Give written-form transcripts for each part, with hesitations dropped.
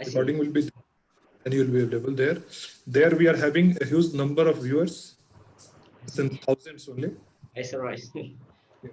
recording will be, and you will be available there. There we are having a huge number of viewers, it's in thousands only. Yes, sir, right. Yes, yes.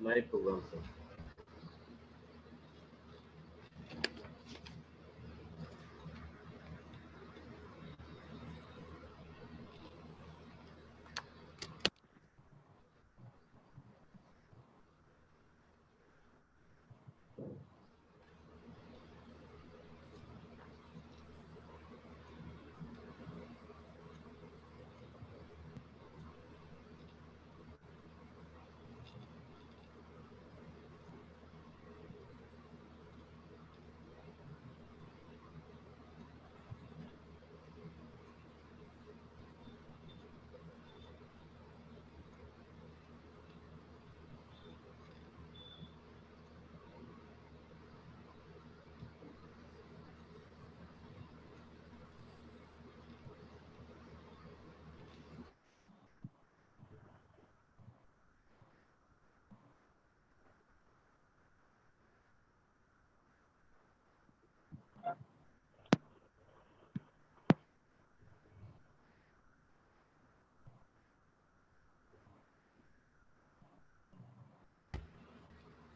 Live program, sir.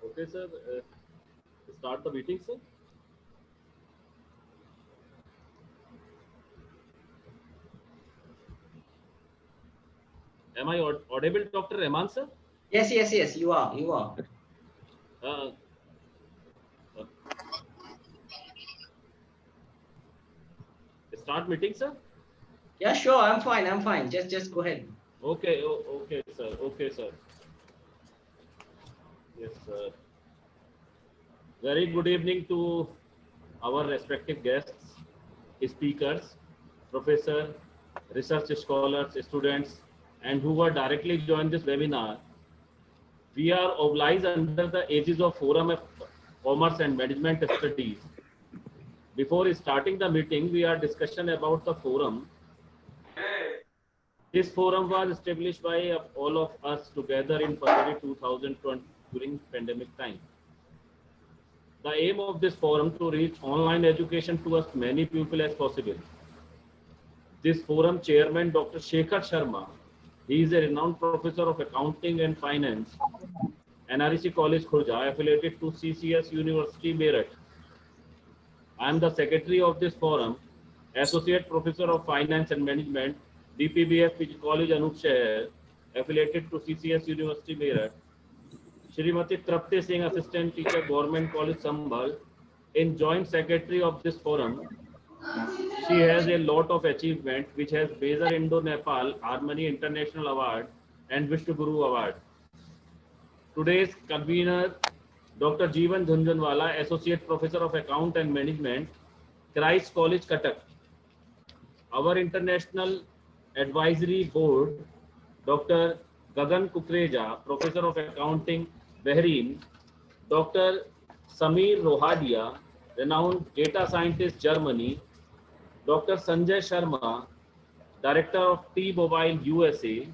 Okay, sir. Start the meeting, sir. Am I audible, Dr. Rahman, sir? Yes, yes, yes, you are, you are. Uh, Start meeting, sir. Yeah, sure, I'm fine. Just go ahead. Okay, okay, sir. Okay, sir. Yes, sir. Very good evening to our respective guests, speakers, professor, research scholars, students, and who are directly joined this webinar. We are obliged under the aegis of Forum of Commerce and Management Studies. Before starting the meeting, we are discussion about the forum. This forum was established by all of us together in February 2020 during pandemic time. The aim of this forum to reach online education to as many people as possible. This forum chairman, Dr. Shekhar Sharma, he is a renowned professor of accounting and finance, NREC College Khurja, affiliated to CCS University Meerut. I am the secretary of this forum, associate professor of finance and management, DPBF College Anup Shahar, affiliated to CCS University Meerut. Shrimati Trapti Singh, assistant teacher, Government College Sambhal, in joint secretary of this forum. She has a lot of achievement, which has Bezer Indo-Nepal Harmony International Award and Vishnu Guru Award. Today's convener, Dr. Jeevan Dhunjanwala, Associate Professor of Account and Management, RISE College, Cuttack. Our International Advisory Board, Dr. Gagan Kukreja, Professor of Accounting, Bahrain, Dr. Samir Rohadia, renowned data scientist, Germany, Dr. Sanjay Sharma, Director of T-Mobile, USA,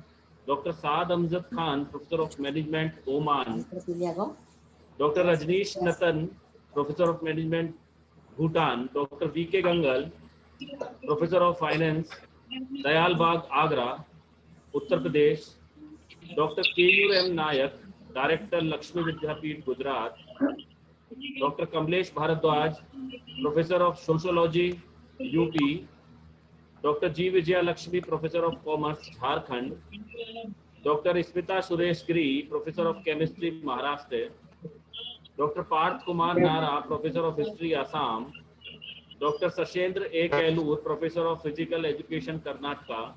Dr. Saad Amjad Khan, Professor of Management, Oman, Dr. Rajneesh Nathan, Professor of Management, Bhutan, Dr. V.K. Gangal, Professor of Finance, Dayal Bagh, Agra, Uttar Pradesh, Dr. K.U.M. Nayak, Director, Lakshmi Vidyapeeth, Gujarat, Dr. Kamlesh Bharadwaj, Professor of Sociology, UP, Dr. G. Vijaya Lakshmi, Professor of Commerce, Jharkhand, Dr. Smita Suresh Giri, Professor of Chemistry, Maharashtra, Dr. Parth Kumar Nara, Professor of History, Assam, Dr. Sashendra A. Kailur, Professor of Physical Education, Karnataka,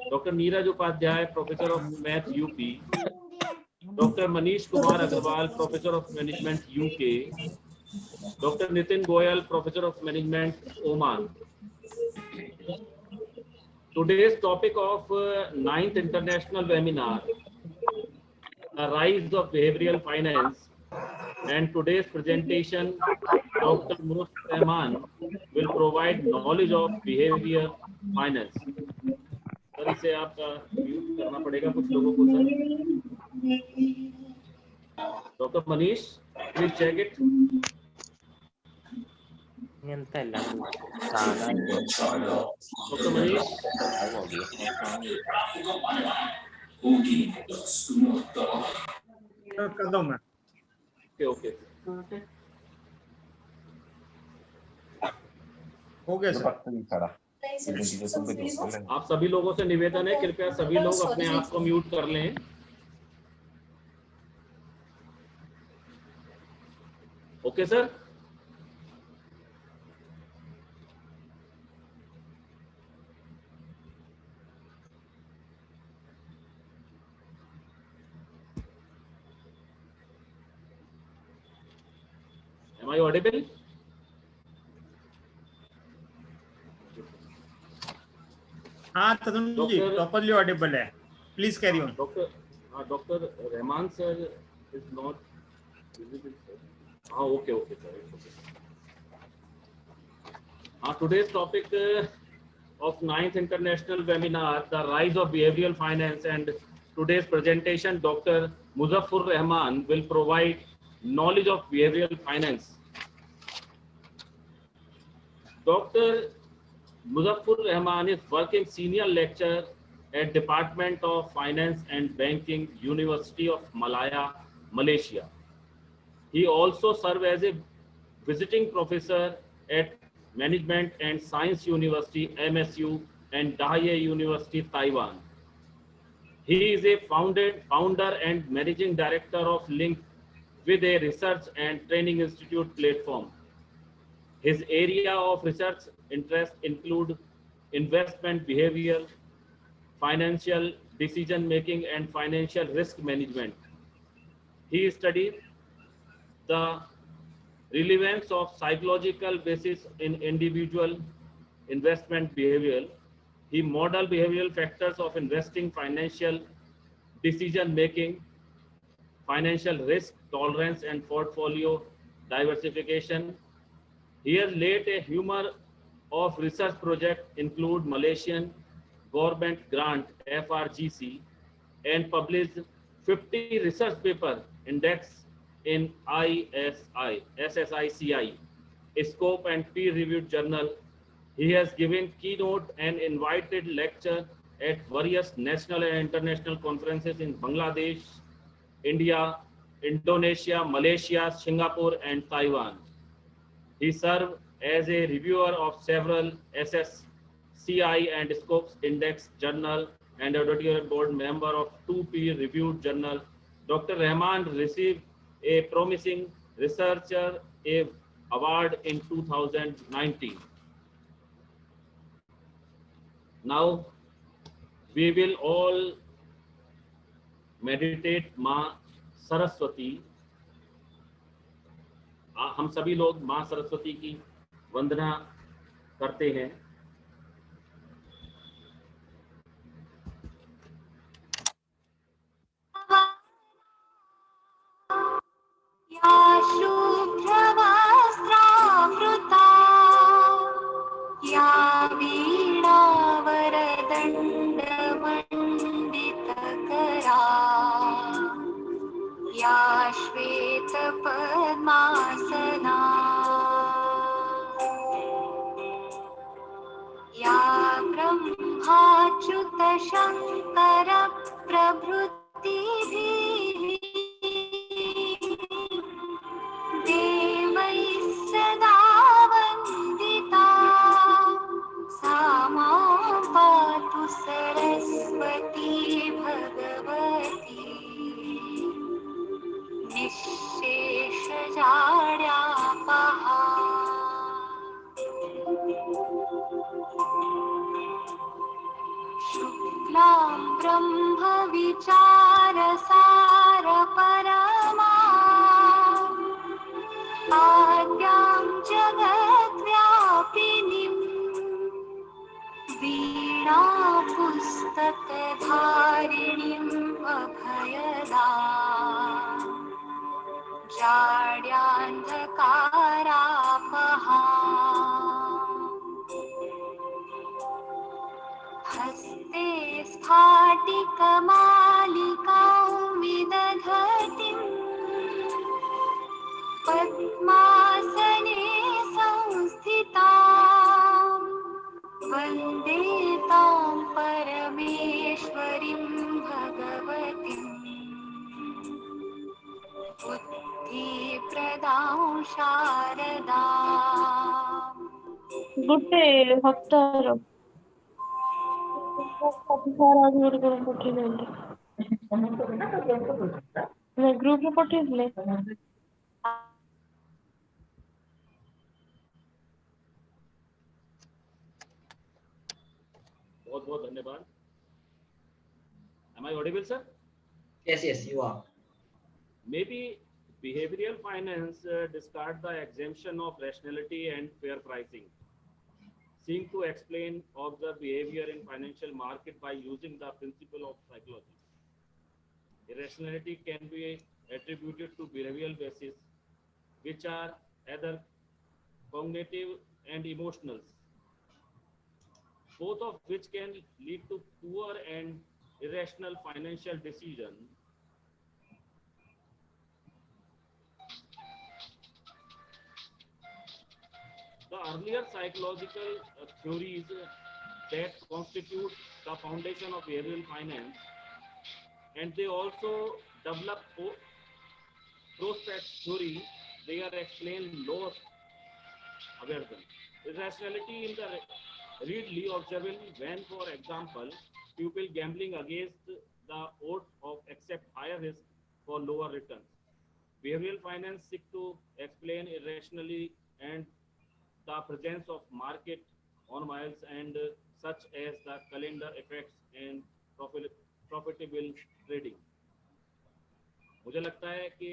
Dr. Neeraj Upadhyay, Professor of Maths, UP, Dr. Manish Kumar Agarwal, Professor of Management, UK, Dr. Nitin Goyal, Professor of Management, Oman. Today's topic of 9th International Webinar, the rise of behavioral finance, and today's presentation, Dr. Murad Rahman will provide knowledge of behavior finance. Sir इसे आपका mute करना पड़ेगा कुछ लोगों को sir. Dr. Manish, please check it. Dr. Manish. Okay. Okay, sir. आप सभी लोगों से निवेदन है, कृपया सभी लोग अपने आप को म्यूट कर लें. Okay sir. Am I audible? हाँ तरुण जी, properly audible है. Please carry on. Dr. Rahman sir is not visible. Okay, sir. Okay. Today's topic of 9th International Webinar, the rise of behavioral finance, and today's presentation, Dr. Muzaffar Rahman will provide knowledge of behavioral finance. Dr. Muzaffar Rahman is working senior lecturer at Department of Finance and Banking, University of Malaya, Malaysia. He also served as a visiting professor at Management and Science University, MSU, and Dahye University, Taiwan. He is a founder and managing director of Link with a research and training institute platform. His area of research interest include investment behavior, financial decision making, and financial risk management. He studied the relevance of psychological basis in individual investment behavior. He modeled behavioral factors of investing, financial decision making, financial risk tolerance, and portfolio diversification. He has led a number of research projects include Malaysian government grant FRGC and published 50 research paper index in SSICI, scope and peer-reviewed journal. He has given keynote and invited lecture at various national and international conferences in Bangladesh, India, Indonesia, Malaysia, Singapore, and Taiwan. He served as a reviewer of several SSCI and Scopes Index journal and editorial board member of 2 peer-reviewed journal. Dr. Rahman received a promising researcher award in 2019. Now we will all meditate माँ सरस्वती. हम सभी लोग माँ सरस्वती की वंदना करते हैं. या शुभ्रवस्त्रावृता या वीणावरदण्डमण्डितकरा या श्वेतपद्मासना या ब्रह्माच्युतशङ्कर प्रभृतिभिः देवैः सदा वन्दिता सा मां पातु सरस्वती भगवती निःशेषजाड्यापहा. शुक्लां ब्रह्मविचारसार उजाड्यान्धकारापहा हस्ते स्फाटिकमालिकां विदधतीं पद्मासने संस्थितां वन्दे तां परमेश्वरीं भगवतीं बुद्धिप्रदां शारदाम्। ଗୋଟେ ହପ୍ତାହର ଗୋଟେ ପଠେଇନାହାନ୍ତି ଗ୍ରୁପରେ ପଠେଇଥିଲେ। बहुत बहुत धन्यवाद। Am I audible, sir? Yes, yes, you are. Maybe behavioral finance discard the exemption of rationality and fair pricing, seeking to explain observed behavior in financial market by using the principle of psychology. Irrationality can be attributed to behavioral basis, which are either cognitive and emotional, both of which can lead to poor and irrational financial decision. The earlier psychological theories that constitute the foundation of behavioral finance, and they also develop prospect theory. They are explained loss aversion. Irrationality in the readily observable when, for example, people gambling against the odds of accept higher risk for lower returns. Behavioral finance seek to explain irrationally and the presence of market anomalies and such as the calendar effects and profitable trading. मुझे लगता है कि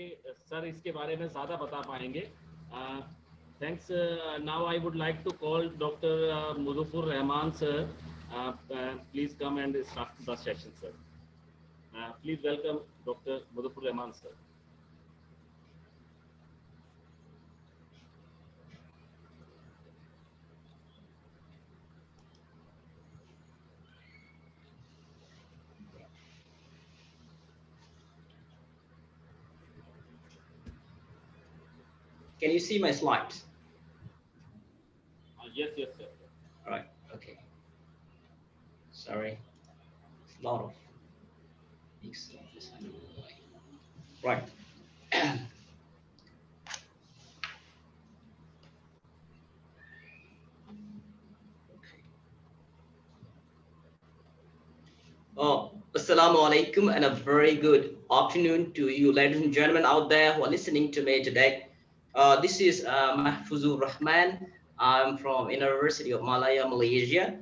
sir इसके बारे में ज़्यादा बता पाएंगे. Thanks. Now I would like to call Dr. Muzaffar Rahman, sir. Please come and start the session, sir. Please welcome Dr. Muzaffar Rahman, sir. Can you see my slides? Yes, yes, sir. All right. Okay. Sorry. It's a lot of big stuff. Right. Assalamu alaikum and a very good afternoon to you, ladies and gentlemen out there who are listening to me today. This is Mahfuzur Rahman. I'm from University of Malaya, Malaysia.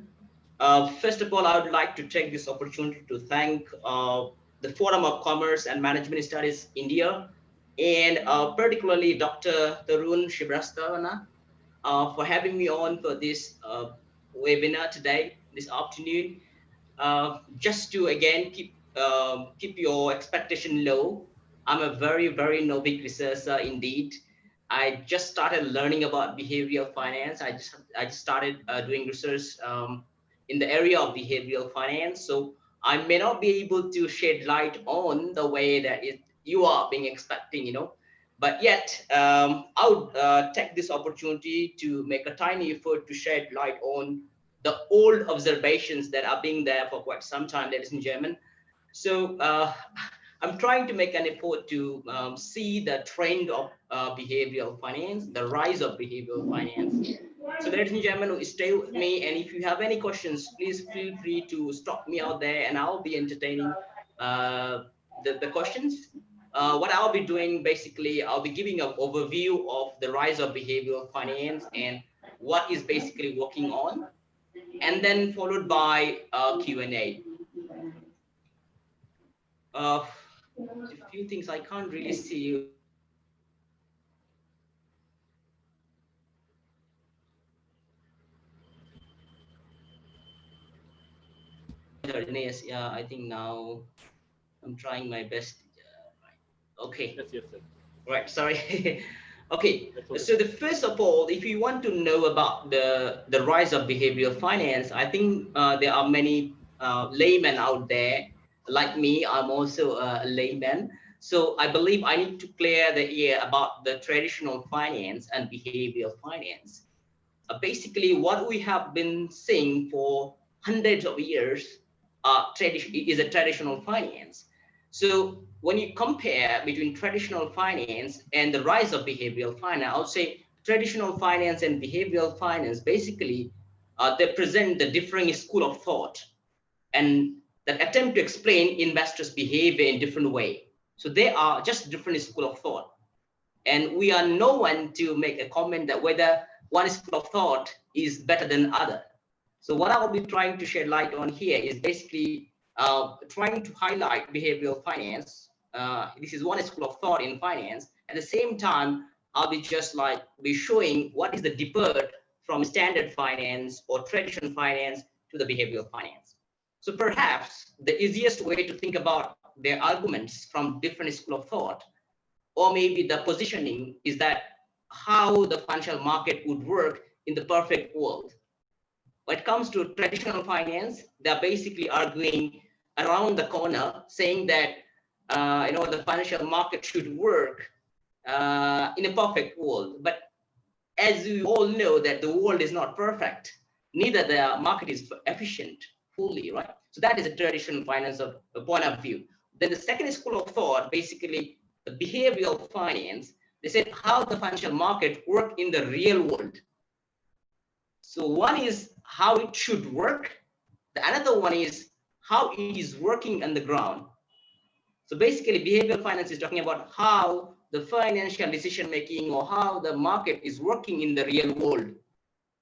First of all, I would like to take this opportunity to thank the Forum of Commerce and Management Studies India, and particularly Dr. Tarun Shibrastavana for having me on for this webinar today, this afternoon. Just to again keep your expectation low, I'm a very novice researcher indeed. I just started learning about behavioral finance. I just started doing research in the area of behavioral finance. So I may not be able to shed light on the way that you are being expecting, you know. But yet, I would take this opportunity to make a tiny effort to shed light on the old observations that are being there for quite some time, ladies and gentlemen. So I'm trying to make an effort to see the trend of behavioral finance, the rise of behavioral finance. So ladies and gentlemen, stay with me. And if you have any questions, please feel free to stop me out there and I'll be entertaining the questions. What I'll be doing, basically, I'll be giving an overview of the rise of behavioral finance and what is basically working on, and then followed by Q&A. A few things I can't really see. Yeah, I think now I'm trying my best. Okay. Yes, yes, sir. Right, sorry. Okay, That's okay. so the first of all, if you want to know about the rise of behavioral finance, I think there are many laymen out there. Like me, I'm also a layman. So I believe I need to clear the air about the traditional finance and behavioral finance. Basically, what we have been seeing for hundreds of years is a traditional finance. So when you compare between traditional finance and the rise of behavioral finance, I would say traditional finance and behavioral finance basically they present the differing school of thought and that attempt to explain investors' behavior in different way. So they are just different school of thought. And we are no one to make a comment that whether one school of thought is better than other. So what I'll be trying to shed light on here is basically trying to highlight behavioral finance. This is one school of thought in finance. At the same time, I'll be just like be showing what is the deferred from standard finance or traditional finance to the behavioral finance. So perhaps the easiest way to think about their arguments from different school of thought or maybe the positioning is that how the financial market would work in the perfect world. When it comes to traditional finance, they're basically arguing around the corner, saying that the financial market should work in a perfect world. But as we all know that the world is not perfect, neither the market is efficient fully, right? So that is a traditional finance of a point of view. Then the second school of thought, basically the behavioral finance, they said how the financial market work in the real world. So one is how it should work. The another one is how it is working on the ground. So basically, behavioral finance is talking about how the financial decision making or how the market is working in the real world.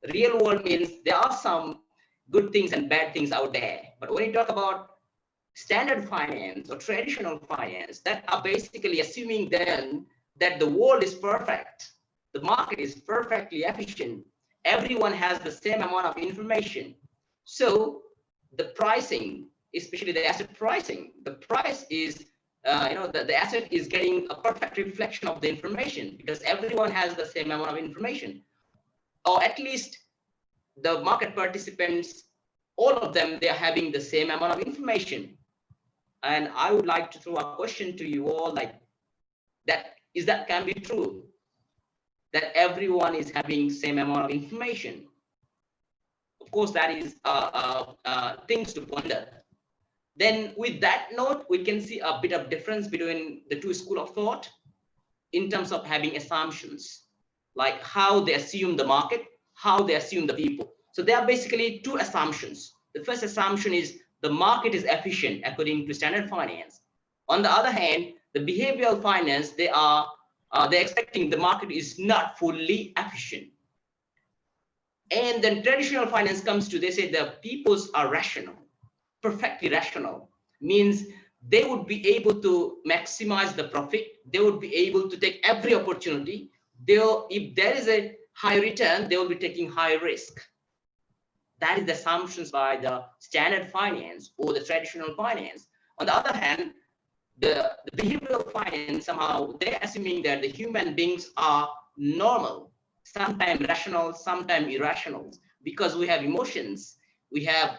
The real world means there are some good things and bad things out there. But when you talk about standard finance or traditional finance, that are basically assuming then that the world is perfect, the market is perfectly efficient, everyone has the same amount of information. So the pricing, especially the asset pricing, the price is the asset is getting a perfect reflection of the information because everyone has the same amount of information, or at least the market participants, all of them, they're having the same amount of information. And I would like to throw a question to you all, like that can be true, that everyone is having same amount of information. Of course, that is things to ponder. Then with that note, we can see a bit of difference between the two school of thought in terms of having assumptions, like how they assume the market, how they assume the people. So there are basically two assumptions. The first assumption is the market is efficient according to standard finance. On the other hand, the behavioral finance, they're expecting the market is not fully efficient. And then traditional finance comes to, they say the peoples are rational, perfectly rational, means they would be able to maximize the profit. They would be able to take every opportunity. If there is a high return, they will be taking high risk. That is the assumptions by the standard finance or the traditional finance. On the other hand, the behavioral finance, somehow they're assuming that the human beings are normal, sometimes rational, sometimes irrational, because we have emotions, we have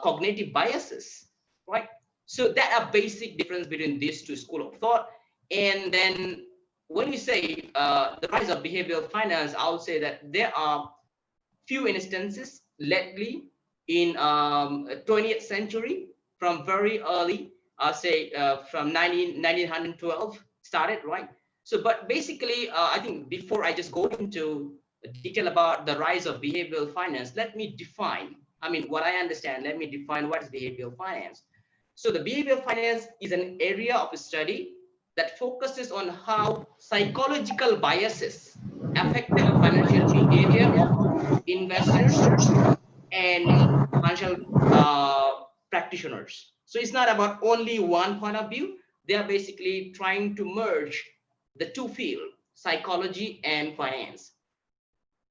cognitive biases, right? So that are basic difference between these two school of thought. And then when you say the rise of behavioral finance, I would say that there are few instances lately in 20th century from very early, I'll say from 1912 started, right? So, but basically, I think before I just go into detail about the rise of behavioral finance, let me define, I mean, what I understand, let me define what is behavioral finance. So the behavioral finance is an area of study that focuses on how psychological biases affect the financial behavior of investors and financial practitioners. So it's not about only one point of view. They are basically trying to merge the two fields, psychology and finance.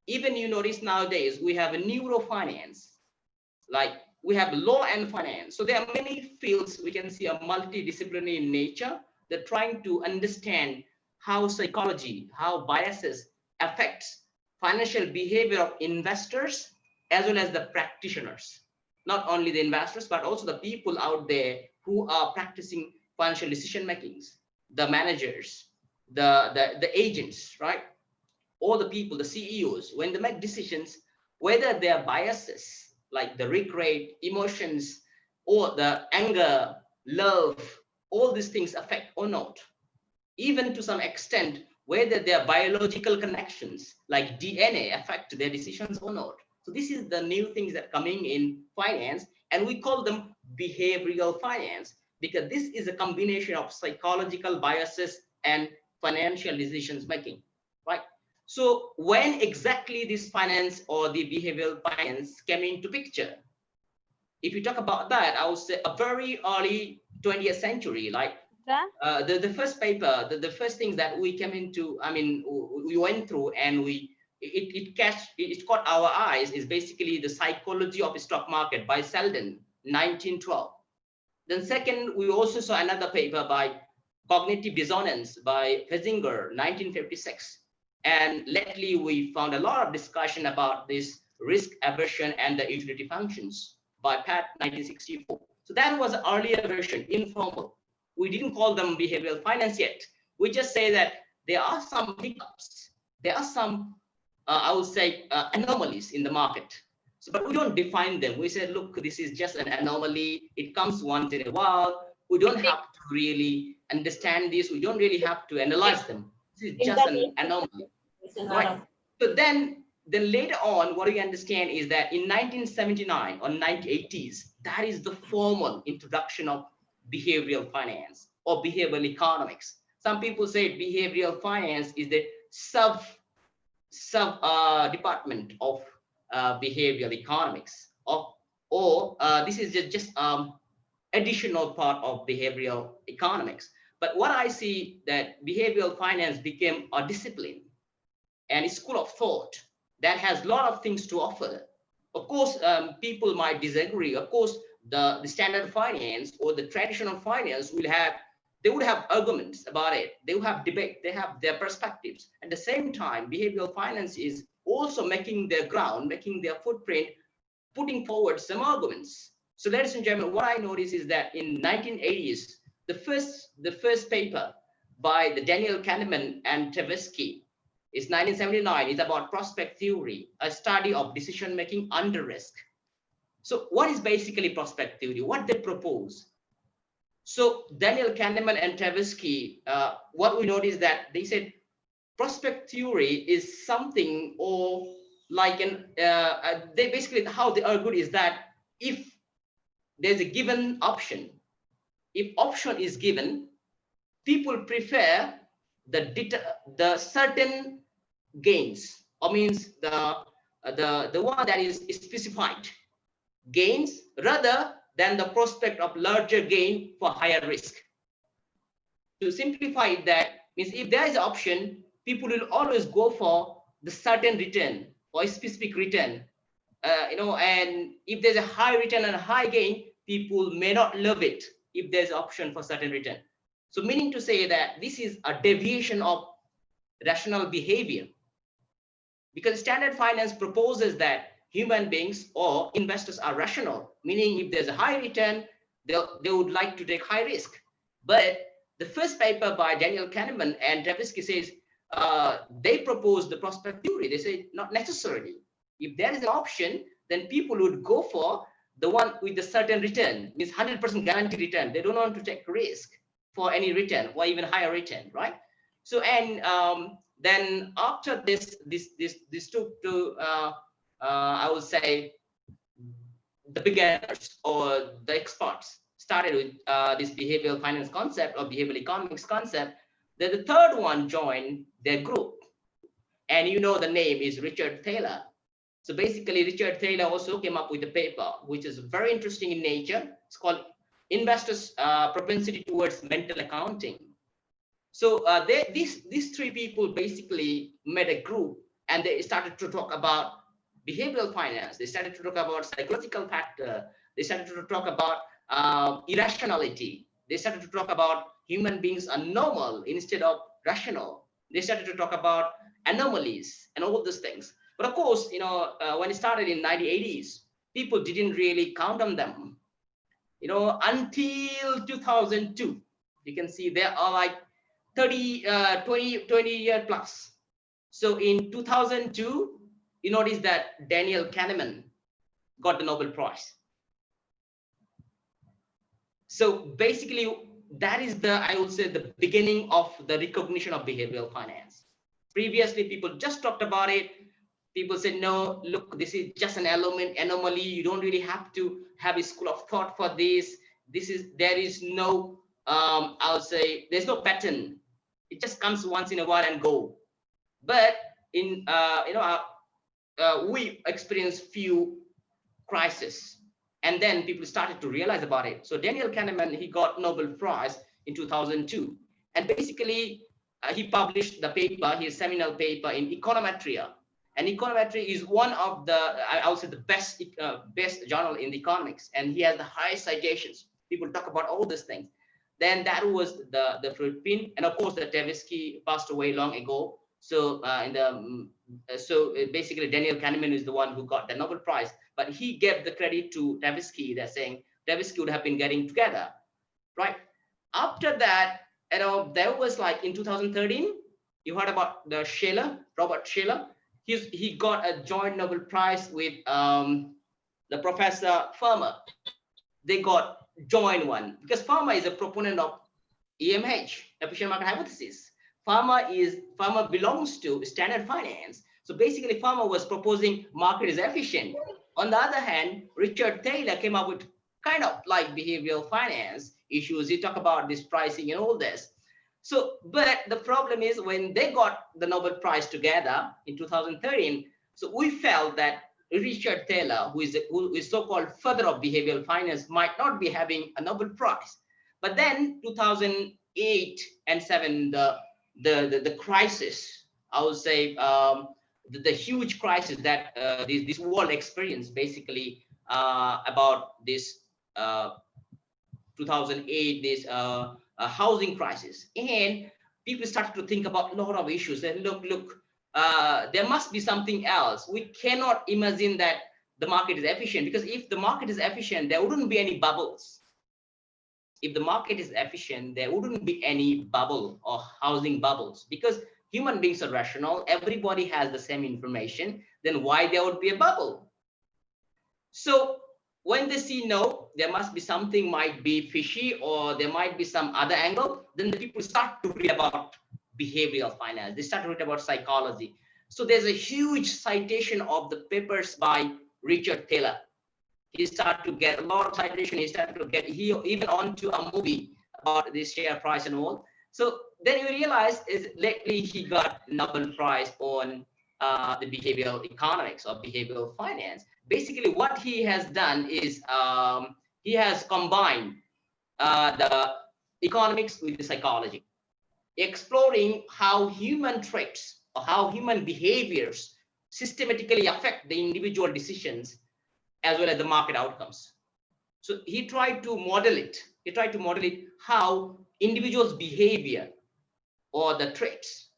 Even you notice nowadays, we have a neurofinance, like we have law and finance. So there are many fields we can see are multidisciplinary in nature. They're trying to understand how psychology, how biases affects financial behavior of investors as well as the practitioners. Not only the investors, but also the people out there who are practicing financial decision makings, the managers, the agents, right? All the people, the CEOs, when they make decisions, whether their biases like the regret, emotions, or the anger, love, all these things affect or not. Even to some extent, whether their biological connections like DNA affect their decisions or not. So this is the new things that are coming in finance, and we call them behavioral finance because this is a combination of psychological biases and financial decisions making, right? So when exactly this finance or the behavioral finance came into picture? If you talk about that, I would say a very early 20th century, like the first paper, the first things that we came into, I mean, we went through and it caught our eyes is basically the psychology of the stock market by Selden, 1912. Then second, we also saw another paper by cognitive dissonance by Fessinger, 1956. And lately, we found a lot of discussion about this risk aversion and the utility functions by Pat, 1964. So that was an earlier version, informal. We didn't call them behavioral finance yet. We just say that there are some hiccups. There are some, I would say, anomalies in the market. So, but we don't define them. We say, look, this is just an anomaly. It comes once in a while. We don't have to really understand this. We don't really have to analyze them. This is just an anomaly, right? So then later on, what we understand is that in 1979 or 1980s, that is the formal introduction of behavioral finance or behavioral economics. Some people say behavioral finance is the sub department of behavioral economics, or this is just additional part of behavioral economics. But what I see that behavioral finance became a discipline and a school of thought that has a lot of things to offer. Of course, people might disagree. Of course, the standard finance or the traditional finance would have arguments about it. They will have debate. They have their perspectives. At the same time, behavioral finance is also making their ground, making their footprint, putting forward some arguments. So ladies and gentlemen, what I noticed is that in 1980s, the first paper by the Daniel Kahneman and Tversky is 1979. It's about prospect theory, a study of decision-making under risk. So what is basically prospect theory? What they propose? So Daniel Kahneman and Tversky, what we noticed that they said prospect theory is something or like they basically, how they argued is that if there's a given option, if option is given, people prefer the certain gains, or means the one that is specified gains rather than the prospect of larger gain for higher risk. To simplify it, that means if there is an option, people will always go for the certain return or a specific return, and if there's a high return and a high gain, people may not love it if there's option for certain return. So meaning to say that this is a deviation of rational behavior, because standard finance proposes that human beings or investors are rational, meaning if there's a high return, they would like to take high risk. But the first paper by Daniel Kahneman and Tversky says they propose the prospect theory. They say not necessarily. If there is an option, then people would go for the one with the certain return, means 100% guaranteed return. They don't want to take risk for any return or even higher return, right? So and then after this took to I would say the beginners or the experts started with this behavioral finance concept or behavioral economics concept. Then the third one joined their group, and you know the name is Richard Thaler. So basically, Richard Thaler also came up with a paper which is very interesting in nature. It's called Investors' Propensity Towards Mental Accounting. So these three people basically made a group, and they started to talk about behavioral finance. They started to talk about psychological factor. They started to talk about irrationality. They started to talk about human beings are normal instead of rational. They started to talk about anomalies and all these things. But of course, when it started in 1980s, people didn't really count on them. Until 2002, you can see there are like 20 year plus. So in 2002, you notice that Daniel Kahneman got the Nobel Prize. So basically, that is I would say, the beginning of the recognition of behavioral finance. Previously, people just talked about it. People said, no, look, this is just an anomaly. You don't really have to have a school of thought for this. There is no, I would say, there's no pattern. It just comes once in a while and go. But we experienced few crises, and then people started to realize about it. So Daniel Kahneman, he got Nobel Prize in 2002, and basically he published the paper, his seminal paper in econometria. And econometry is one of the, I would say, the best journal in the economics, and he has the highest citations. People talk about all these things. Then that was the fruit pin, and of course, the Tversky passed away long ago. So basically, Daniel Kahneman is the one who got the Nobel Prize, but he gave the credit to Tversky. They're saying Tversky would have been getting together, right? After that, there was like in 2013, you heard about the Robert Shiller. He got a joint Nobel Prize with the Professor Farmer. They got joint one because Farmer is a proponent of EMH, efficient market hypothesis. Farmer belongs to standard finance. So basically, Farmer was proposing market is efficient. On the other hand, Richard Taylor came up with kind of like behavioral finance issues. He talked about this pricing and all this. So, but the problem is when they got the Nobel Prize together in 2013, so we felt that Richard Taylor, who is so-called father of behavioral finance, might not be having a Nobel Prize. But then 2008 and 7, the crisis, I would say, the huge crisis that this world experienced, basically about this 2008, this housing crisis, and people started to think about a lot of issues. And look, there must be something else. We cannot imagine that the market is efficient, because if the market is efficient, there wouldn't be any bubbles. If the market is efficient, there wouldn't be any bubble or housing bubbles, because human beings are rational. Everybody has the same information. Then why there would be a bubble? So when they see, no, there must be something might be fishy, or there might be some other angle, then the people start to read about behavioral finance. They start to read about psychology. So there's a huge citation of the papers by Richard Taylor. He started to get a lot of citation. He started to get even onto a movie about this share price and all. So then you realize is lately he got Nobel Prize on the behavioral economics or behavioral finance. Basically, what he has done is he has combined the economics with the psychology, exploring how human traits or how human behaviors systematically affect the individual decisions as well as the market outcomes. So he tried to model it. He tried to model it how individuals' behavior or the traits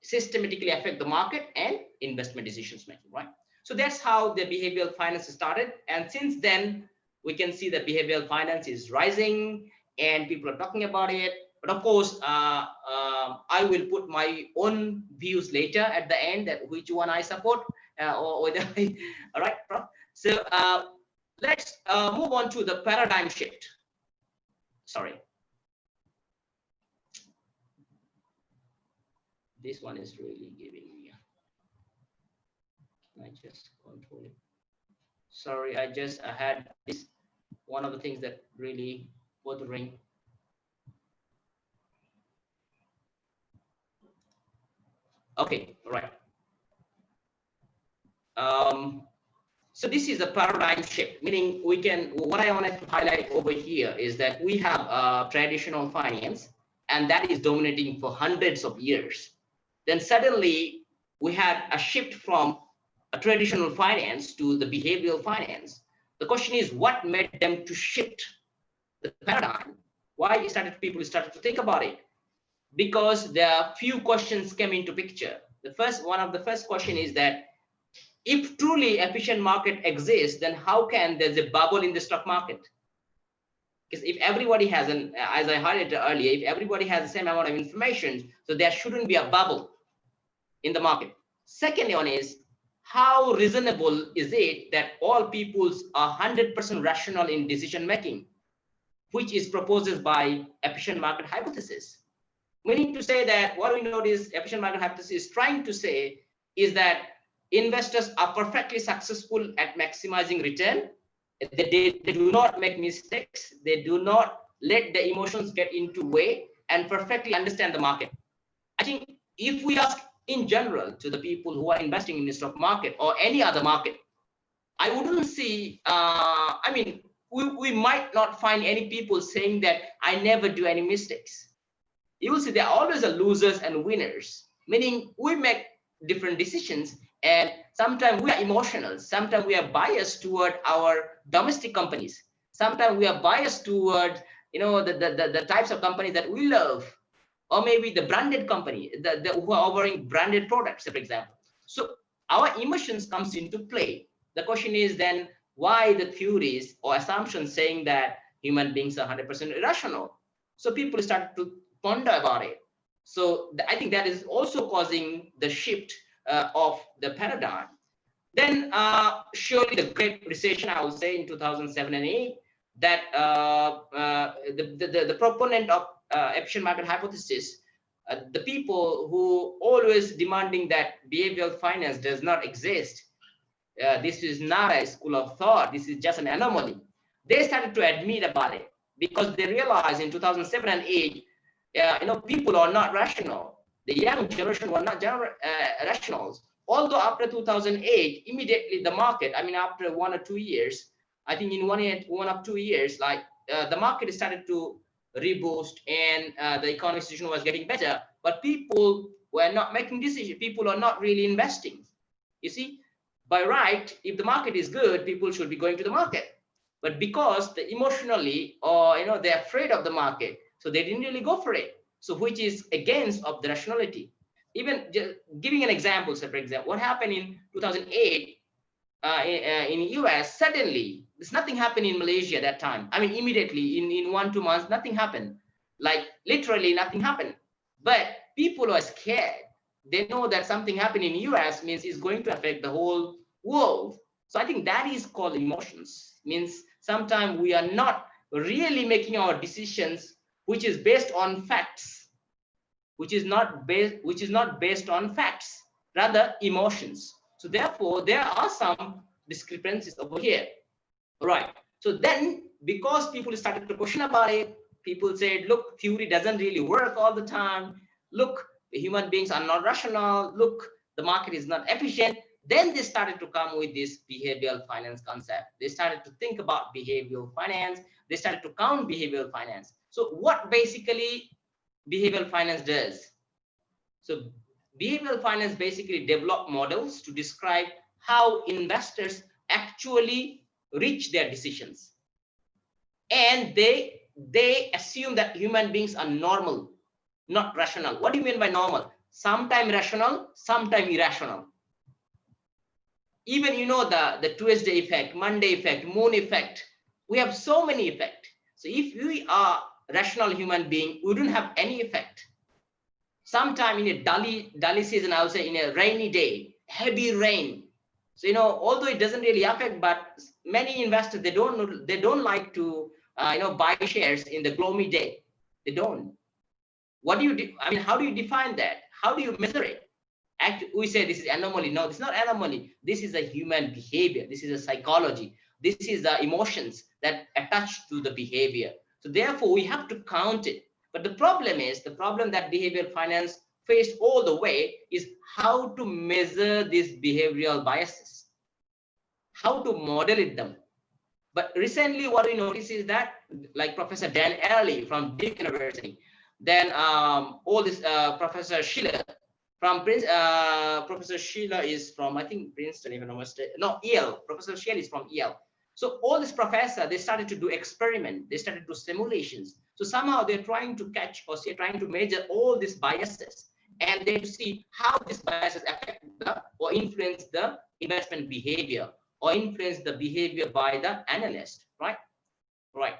systematically affect the market and investment decisions making, right? So that's how the behavioral finance started. And since then, we can see that behavioral finance is rising and people are talking about it. But of course, I will put my own views later at the end, that which one I support or whether I, all right, so let's move on to the paradigm shift. Sorry. This one is really giving me, I just control it. Sorry, I had this, one of the things that really bothering. Okay, all right. So this is a paradigm shift, meaning we can, what I wanted to highlight over here is that we have traditional finance, and that is dominating for hundreds of years. Then suddenly we had a shift from a traditional finance to the behavioral finance. The question is, what made them to shift the paradigm? Why people started to think about it? because there are few questions came into picture. One of the first question is that if truly efficient market exists, then how can there's a bubble in the stock market? Because if everybody has as I highlighted earlier, if everybody has the same amount of information, so there shouldn't be a bubble in the market. Second one is, how reasonable is it that all peoples are 100% rational in decision making, which is proposed by efficient market hypothesis? We need to say that what we notice efficient market hypothesis is trying to say is that investors are perfectly successful at maximizing return. They do not make mistakes. They do not let the emotions get into way and perfectly understand the market. I think if we ask in general to the people who are investing in the stock market or any other market, I wouldn't see, I mean, we might not find any people saying that I never do any mistakes. You will see there are always a losers and winners, meaning we make different decisions, and sometimes we are emotional, sometimes we are biased toward our domestic companies, sometimes we are biased toward, you know, the types of companies that we love, or maybe the branded company who are offering branded products, for example. So our emotions comes into play. The question is then, why the theories or assumptions saying that human beings are 100% irrational? So people started to ponder about it. So I think that is also causing the shift of the paradigm. Then surely the Great Recession, I would say, in 2007 and 8, that the proponent of efficient market hypothesis, the people who always demanding that behavioral finance does not exist, this is not a school of thought, this is just an anomaly. They started to admit about it because they realized in 2007 and 8, you know, people are not rational. The young generation were not rationals. Although after 2008, immediately the market, I mean, after 1 or 2 years, I think in 1 or 2 years, like the market started to reboost and the economic situation was getting better, but people were not making decisions. People are not really investing. You see, by right, if the market is good, people should be going to the market. But because the emotionally, or, you know, they're afraid of the market, so they didn't really go for it. So which is against of the rationality. Even just giving an example, so for example, what happened in 2008 in US, suddenly, there's nothing happened in Malaysia at that time. I mean, immediately in 1 or 2 months, nothing happened. Like literally nothing happened. But people are scared. They know that something happened in US means it's going to affect the whole world. So I think that is called emotions. Means sometimes we are not really making our decisions which is based on facts, which is not based on facts, rather emotions. So therefore, there are some discrepancies over here. All right. So then, because people started to question about it, people said, look, theory doesn't really work all the time. Look, the human beings are not rational. Look, the market is not efficient. Then they started to come with this behavioral finance concept. They started to think about behavioral finance. They started to count behavioral finance. So what basically behavioral finance does? So behavioral finance basically develop models to describe how investors actually reach their decisions. And they assume that human beings are normal, not rational. What do you mean by normal? Sometimes rational, sometimes irrational. Even, you know, the Tuesday effect, Monday effect, moon effect, we have so many effects. So if we are rational human being, we don't have any effect. Sometime in a dully season, I would say in a rainy day, heavy rain. So, you know, although it doesn't really affect, but many investors, they don't like to, you know, buy shares in the gloomy day. They don't. What do you do? I mean, how do you define that? How do you measure it? Actually, we say this is anomaly. No, this is not anomaly. This is a human behavior. This is a psychology. This is the emotions that attach to the behavior. So therefore, we have to count it. But the problem that behavioral finance faced all the way is how to measure these behavioral biases, how to model it them. But recently, what we notice is that, like Professor Dan Early from Duke University, then all this Professor Schiller from Professor Schiller is from, I think, Princeton, if I'm not mistaken. No, Yale. Professor Schiller is from Yale. So all this professor, they started to do experiment. They started to do simulations. So somehow they're trying to catch or say, trying to measure all these biases, and then to see how these biases affect the or influence the investment behavior or influence the behavior by the analyst, right? Right.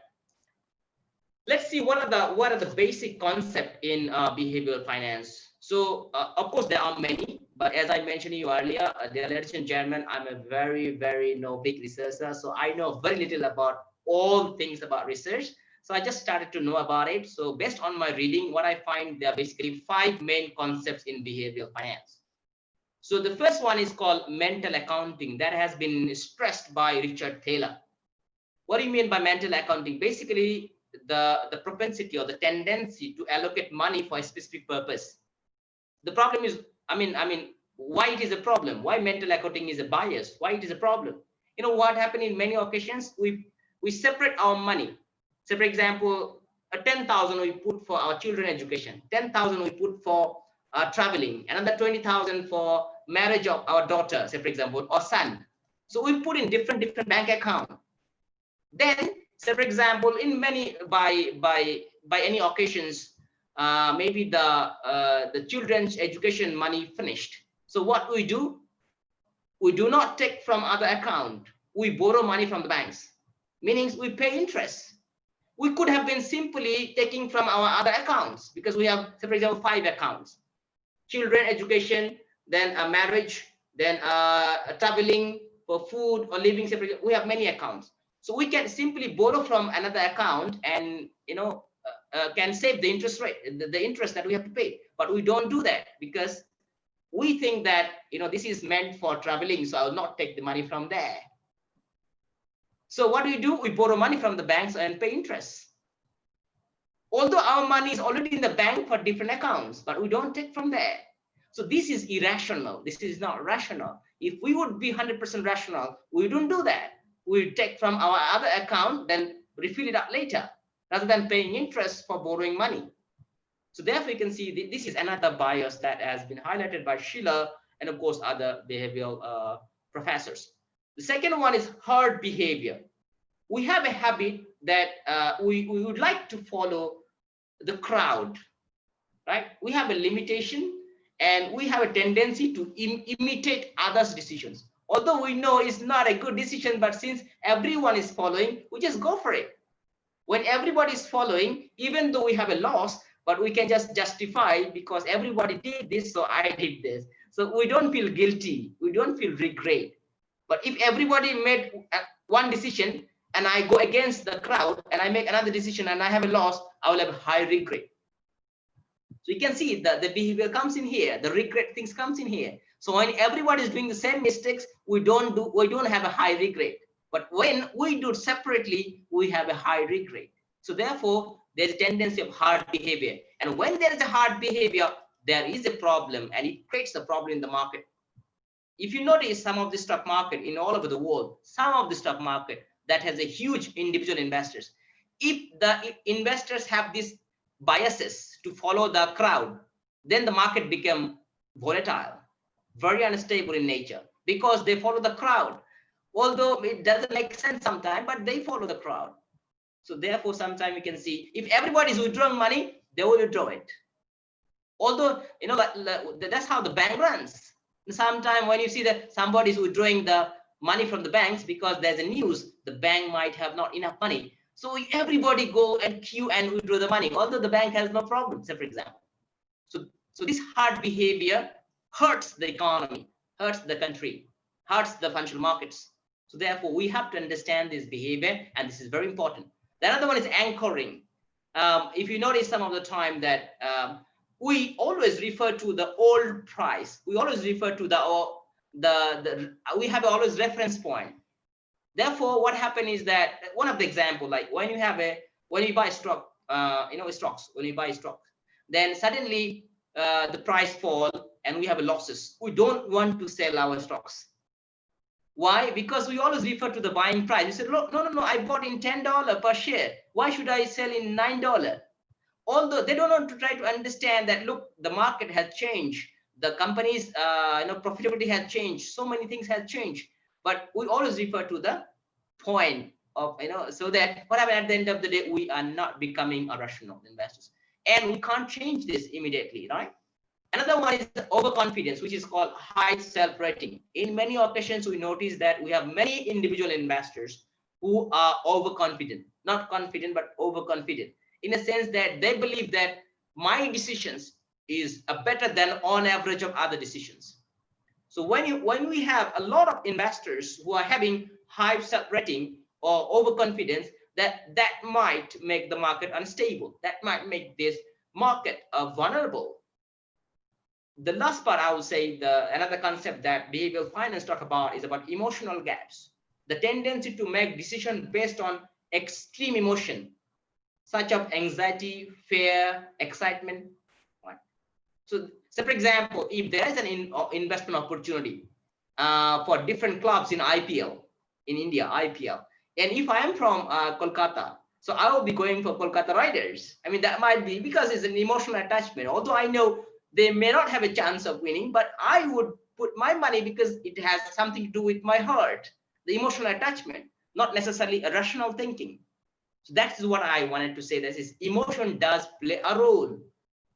Let's see what are the basic concept in behavioral finance. So of course there are many, but as I mentioned to you earlier, dear ladies and gentlemen, I'm a very no big researcher, so I know very little about all things about research. So I just started to know about it. So based on my reading, what I find, there are basically 5 main concepts in behavioral finance. So the first one is called mental accounting, that has been stressed by Richard Thaler. What do you mean by mental accounting? Basically, the propensity or the tendency to allocate money for a specific purpose. The problem is, I mean, why it is a problem? Why mental accounting is a bias? Why it is a problem? You know what happened in many occasions? We separate our money. So, for example, 10,000 we put for our children education, 10,000 we put for traveling, another 20,000 for marriage of our daughter, say for example, or son. So we put in different bank account. Then, say for example, in many by any occasions, maybe the children's education money finished. So what we do not take from other account. We borrow money from the banks, meaning we pay interest. We could have been simply taking from our other accounts, because we have, say for example, 5 accounts: children education, then a marriage, then traveling, for food or living separately. We have many accounts. So we can simply borrow from another account and, can save the interest rate, the interest that we have to pay. But we don't do that, because we think that, this is meant for traveling, so I will not take the money from there. So what do? We borrow money from the banks and pay interest. Although our money is already in the bank for different accounts, but we don't take from there. So this is irrational. This is not rational. If we would be 100% rational, we don't do that. We take from our other account, then refill it up later, rather than paying interest for borrowing money. So therefore, you can see this is another bias that has been highlighted by Schiller and, of course, other behavioral professors. The second one is herd behavior. We have a habit that we would like to follow the crowd, right? We have a limitation, and we have a tendency to imitate others' decisions. Although we know it's not a good decision, but since everyone is following, we just go for it. When everybody is following, even though we have a loss, but we can just justify, because everybody did this, so I did this. So we don't feel guilty. We don't feel regret. But if everybody made one decision and I go against the crowd and I make another decision and I have a loss, I will have a high regret. So you can see that the behavior comes in here, the regret things comes in here. So when everybody is doing the same mistakes, we don't have a high regret. But when we do it separately, we have a high regret. So therefore, there's a tendency of hard behavior. And when there is a hard behavior, there is a problem, and it creates a problem in the market. If you notice some of the stock market in all over the world, some of the stock market that has a huge individual investors, if the investors have these biases to follow the crowd, then the market become volatile, very unstable in nature, because they follow the crowd. Although it doesn't make sense sometimes, but they follow the crowd. So therefore, sometimes we can see if everybody is withdrawing money, they will withdraw it. Although, that's how the bank runs. Sometimes when you see that somebody is withdrawing the money from the banks because there's a news, the bank might have not enough money. So everybody go and queue and withdraw the money, although the bank has no problem, say for example. So this hard behavior hurts the economy, hurts the country, hurts the financial markets. So therefore, we have to understand this behavior, and this is very important. The other one is anchoring. If you notice some of the time that we always refer to the old price. We always refer to we have always reference point. Therefore, what happened is that one of the example, like when you buy stock, stocks, when you buy stock, then suddenly the price fall and we have losses. We don't want to sell our stocks. Why? Because we always refer to the buying price. You said, no, I bought in $10 per share. Why should I sell in $9? Although they don't want to try to understand that, look, the market has changed. The company's profitability has changed. So many things have changed. But we always refer to the point of, so that what happens at the end of the day, we are not becoming a rational investors, and we can't change this immediately, right? Another one is overconfidence, which is called high self-rating. In many occasions, we notice that we have many individual investors who are overconfident, not confident, but overconfident, in a sense that they believe that my decisions is better than on average of other decisions. So when we have a lot of investors who are having high self-rating or overconfidence, that might make the market unstable. That might make this market vulnerable. The last part, I would say, another concept that behavioral finance talk about is about emotional gaps. The tendency to make decisions based on extreme emotion, such as anxiety, fear, excitement. Right? So for example, if there is an investment opportunity for different clubs in IPL, in India, IPL, and if I am from Kolkata, so I will be going for Kolkata Riders. I mean, that might be because it's an emotional attachment. Although I know they may not have a chance of winning, but I would put my money because it has something to do with my heart, the emotional attachment, not necessarily a rational thinking. So that's what I wanted to say. That is, emotion does play a role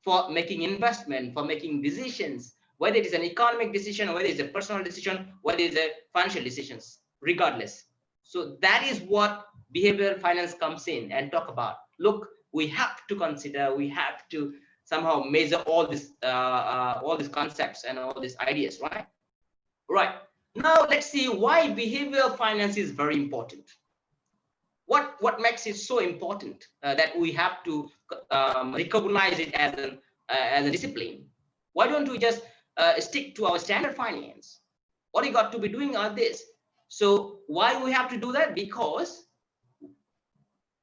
for making investment, for making decisions, whether it is an economic decision, whether it's a personal decision, whether it's a financial decisions, regardless. So that is what behavioral finance comes in and talk about. Look, we have to consider, we have to somehow measure all these concepts and all these ideas, right? Right. Now let's see why behavioral finance is very important. What makes it so important that we have to recognize it as a discipline? Why don't we just stick to our standard finance? What you got to be doing are this. So why we have to do that? Because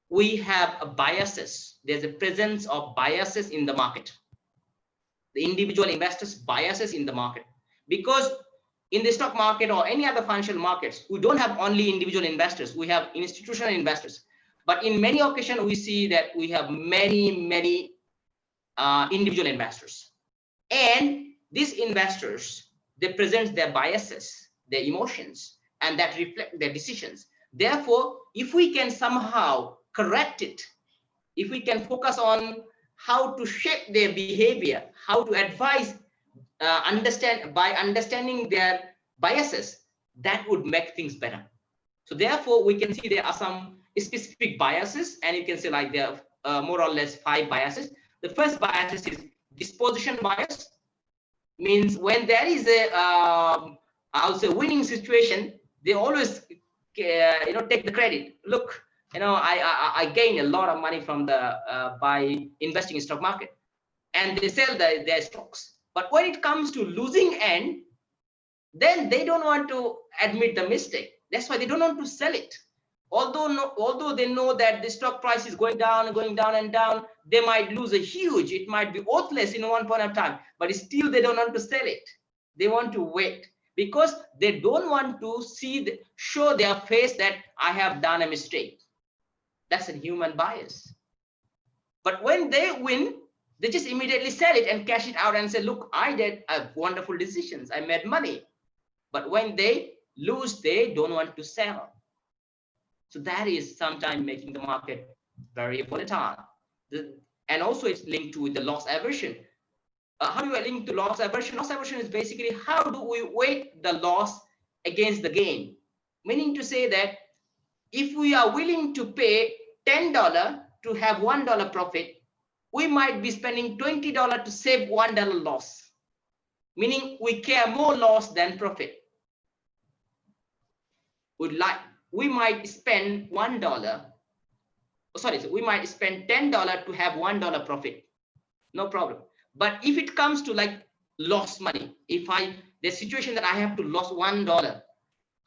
we have biases. There's a presence of biases in the market. The individual investors' biases in the market. Because in the stock market or any other financial markets, we don't have only individual investors. We have institutional investors. But in many occasions, we see that we have many individual investors. And these investors, they present their biases, their emotions, and that reflect their decisions. Therefore, if we can somehow correct it, if we can focus on how to shape their behavior, how to advise, by understanding their biases, that would make things better. So therefore, we can see there are some specific biases, and you can say like there are more or less 5 biases. The first bias is disposition bias. Means when there is a I would say winning situation, they always take the credit. Look, I gain a lot of money from the by investing in stock market, and they sell their stocks. But when it comes to losing end, then they don't want to admit the mistake. That's why they don't want to sell it. Although they know that the stock price is going down and down, they might lose a huge, it might be worthless in one point of time, but still they don't want to sell it. They want to wait because they don't want to show their face that I have done a mistake. That's a human bias. But when they win, they just immediately sell it and cash it out and say, look, I did wonderful decisions. I made money. But when they lose, they don't want to sell. So that is sometimes making the market very volatile. And also it's linked to the loss aversion. How do we link to loss aversion? Loss aversion is basically how do we weight the loss against the gain? Meaning to say that if we are willing to pay $10 to have $1 profit, we might be spending $20 to save $1 loss. Meaning we care more loss than profit. We might spend $1. Sorry, so we might spend $10 to have $1 profit. No problem. But if it comes to like lost money, the situation that I have to lose $1,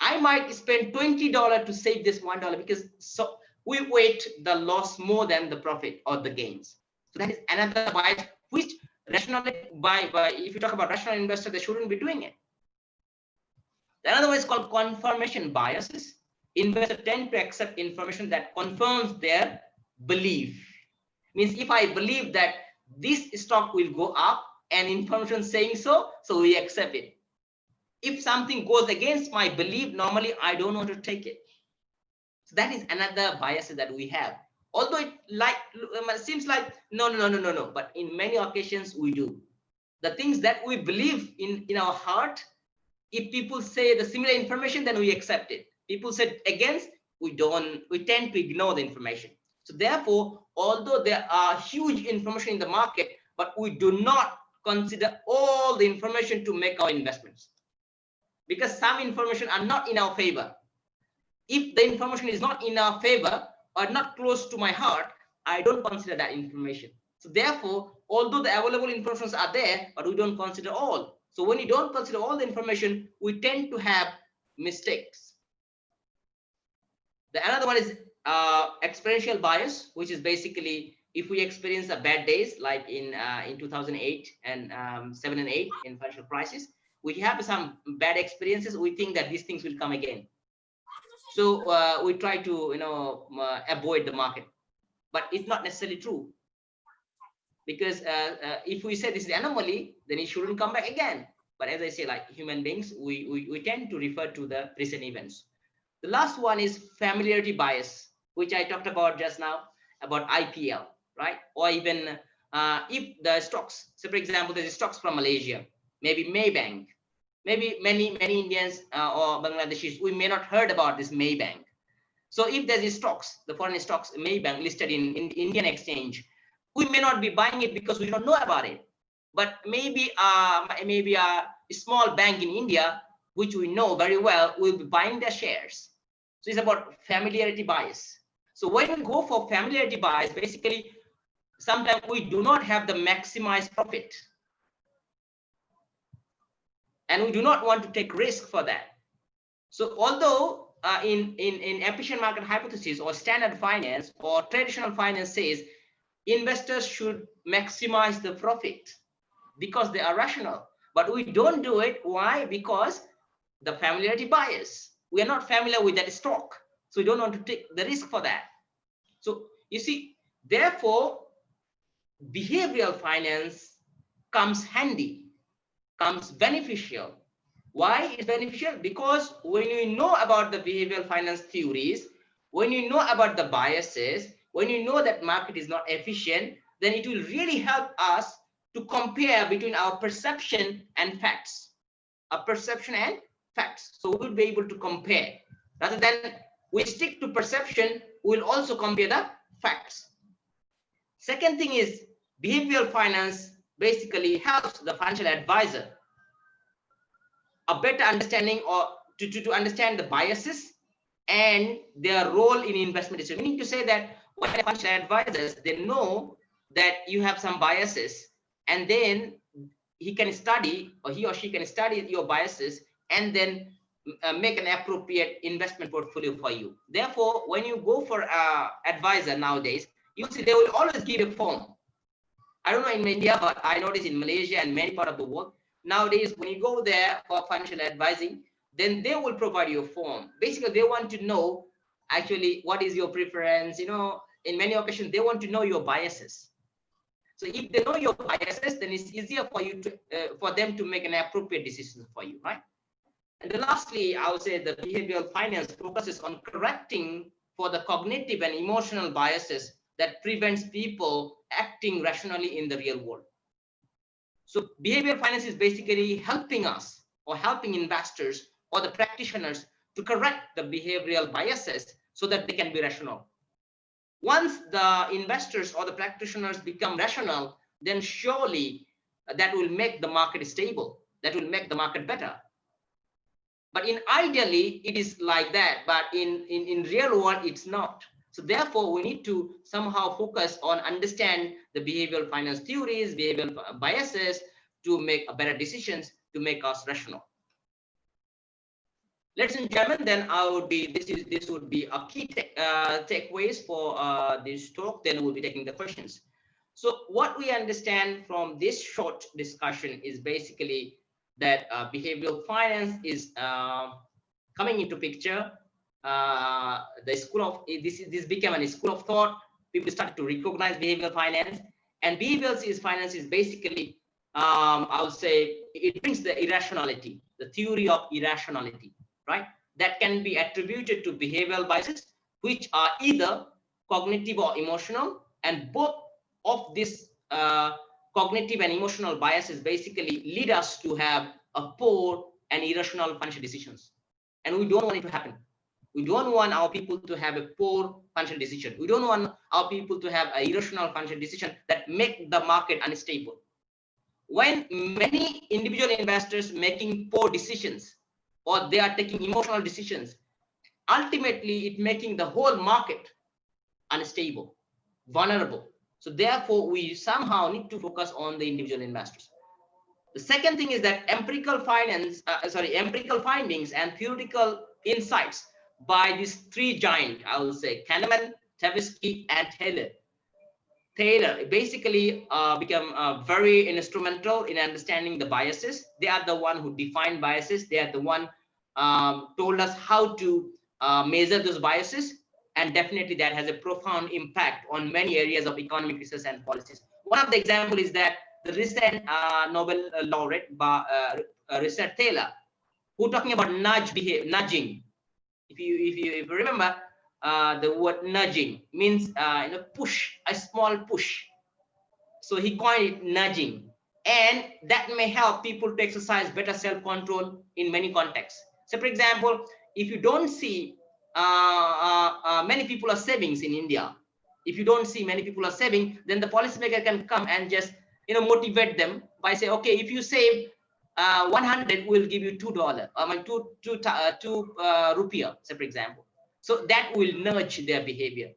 I might spend $20 to save this $1 because so we weight the loss more than the profit or the gains. So that is another bias, which rationally if you talk about rational investor, they shouldn't be doing it. Another one is called confirmation biases. Investors tend to accept information that confirms their belief. Means if I believe that this stock will go up and information saying so we accept it. If something goes against my belief, normally I don't want to take it. So that is another bias that we have. Although it seems like no, but in many occasions we do. The things that we believe in our heart, if people say the similar information, then we accept it. People said against, we tend to ignore the information. So therefore, although there are huge information in the market, but we do not consider all the information to make our investments, because some information are not in our favor. If the information is not in our favor or not close to my heart, I don't consider that information. So therefore, although the available informations are there, but we don't consider all. So when you don't consider all the information, we tend to have mistakes. The another one is experiential bias, which is basically if we experience a bad days like in 2008 and 7 and 8 in financial crisis, we have some bad experiences. We think that these things will come again. So we try to avoid the market, but it's not necessarily true, because if we say this is anomaly, then it shouldn't come back again. But as I say, like human beings, we tend to refer to the recent events. The last one is familiarity bias, which I talked about just now, about IPL, right? Or even if the stocks, so for example, there's stocks from Malaysia, maybe Maybank, maybe many Indians or Bangladeshis, we may not heard about this Maybank. So if there's these stocks, the foreign stocks, Maybank listed in Indian exchange, we may not be buying it because we don't know about it. But maybe a small bank in India, which we know very well, will be buying their shares. So it's about familiarity bias. So when we go for familiarity bias, basically, sometimes we do not have the maximized profit. And we do not want to take risk for that. So although in efficient market hypothesis or standard finance or traditional finance says investors should maximize the profit because they are rational, but we don't do it. Why? Because the familiarity bias. We are not familiar with that stock, so we don't want to take the risk for that. So you see, therefore, behavioral finance comes handy, comes beneficial. Why is beneficial? Because when you know about the behavioral finance theories, when you know about the biases, when you know that market is not efficient, then it will really help us to compare between our perception and facts. Our perception and facts. So we will be able to compare. Rather than we stick to perception, we will also compare the facts. Second thing is behavioral finance basically helps the financial advisor a better understanding or to understand the biases and their role in investment decision. Meaning to say that when financial advisors, they know that you have some biases, and then he can study, or he or she can study your biases and then make an appropriate investment portfolio for you. Therefore, when you go for an advisor nowadays, you see they will always give a form. I don't know in India, but I notice in Malaysia and many parts of the world, nowadays, when you go there for financial advising, then they will provide you a form. Basically, they want to know actually what is your preference. In many occasions, they want to know your biases. So if they know your biases, then it's easier for you to for them to make an appropriate decision for you, right? And then lastly, I would say the behavioral finance focuses on correcting for the cognitive and emotional biases that prevents people acting rationally in the real world. So behavioral finance is basically helping us or helping investors or the practitioners to correct the behavioral biases so that they can be rational. Once the investors or the practitioners become rational, then surely that will make the market stable. That will make the market better. But ideally, it is like that. But in real world, it's not. So therefore, we need to somehow focus on understand the behavioral finance theories, behavioral biases to make better decisions to make us rational. Ladies and gentlemen, then this would be a key takeaways for this talk. Then we'll be taking the questions. So what we understand from this short discussion is basically that behavioral finance is coming into picture. The school of this became a school of thought. People started to recognize behavioral finance, and behavioral finance is basically I would say it brings the irrationality, the theory of irrationality, right? That can be attributed to behavioral biases, which are either cognitive or emotional, and both of these cognitive and emotional biases basically lead us to have a poor and irrational financial decisions. And we don't want it to happen. We don't want our people to have a poor financial decision. We don't want our people to have an irrational financial decision that make the market unstable. When many individual investors making poor decisions, or they are taking emotional decisions, ultimately it making the whole market unstable, vulnerable. So therefore, we somehow need to focus on the individual investors. The second thing is that empirical findings and theoretical insights by these three giants, I will say, Kahneman, Tversky, and Taylor basically become very instrumental in understanding the biases. They are the one who define biases. They are the one told us how to measure those biases, and definitely that has a profound impact on many areas of economic research and policies. One of the example is that the recent Nobel laureate Richard Taylor, who talking about nudging. If you remember, the word nudging means push, a small push. So he coined it nudging, and that may help people to exercise better self-control in many contexts. So, for example, if you don't see many people are savings in India, if you don't see many people are saving, then the policymaker can come and just motivate them by saying, okay, if you save 100, we'll give you $2. I mean, two rupiah, say for example. So that will nudge their behavior.